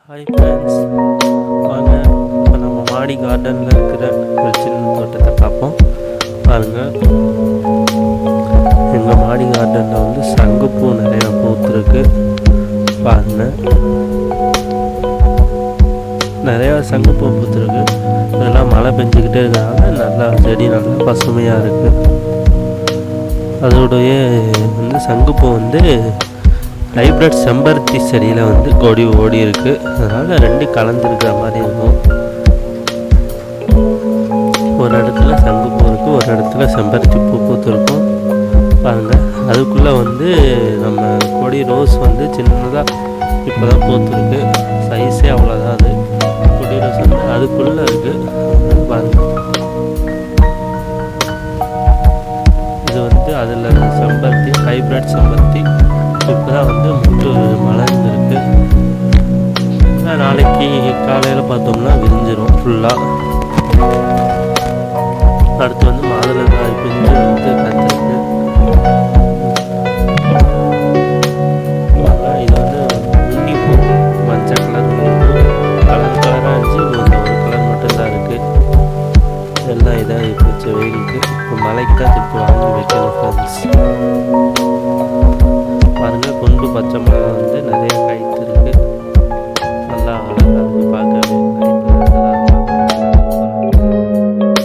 Hi friends, வாங்க இப்போ நம்ம மாடி கார்டனில் இருக்கிற ஒரு சின்ன தோட்டத்தை பார்ப்போம். பாருங்கள், எங்கள் மாடி கார்டனில் வந்து சங்குப்பூ நிறையா பூத்துருக்கு. பாருங்கள், நிறையா சங்குப்பூ பூத்துருக்கு. இதெல்லாம் மழை பெஞ்சிக்கிட்டே இருக்கிறனால நல்லா செடி நல்லா பசுமையாக இருக்குது. அதோடைய வந்து சங்குப்பூ வந்து ஹைப்ரிட் செம்பருத்தி செடியில் வந்து கொடி ஓடி இருக்குது. அதனால் ரெண்டு கலந்துருக்கிற மாதிரி இருக்கும். ஒரு இடத்துல சங்குப்பூ இருக்குது, ஒரு இடத்துல செம்பருத்தி பூ பூத்துருக்கும். பாருங்கள், அதுக்குள்ளே வந்து நம்ம கொடி ரோஸ் வந்து சின்னதாக இப்போ தான் பூத்துருக்கு. சைஸே அவ்வளோதான். அது கொடி ரோஸ் வந்து அதுக்குள்ளே இருக்குது. பாருங்கள், இது வந்து அதில் செம்பருத்தி, ஹைப்ரிட் செம்பருத்தி இப்போ தான் வந்து முட்டு மலர்ந்துருக்கு. நாளைக்கு காலையில் பார்த்தோம்னா விரிஞ்சிடும் ஃபுல்லாக. அடுத்து வந்து மாதுளங்காய் பிஞ்சு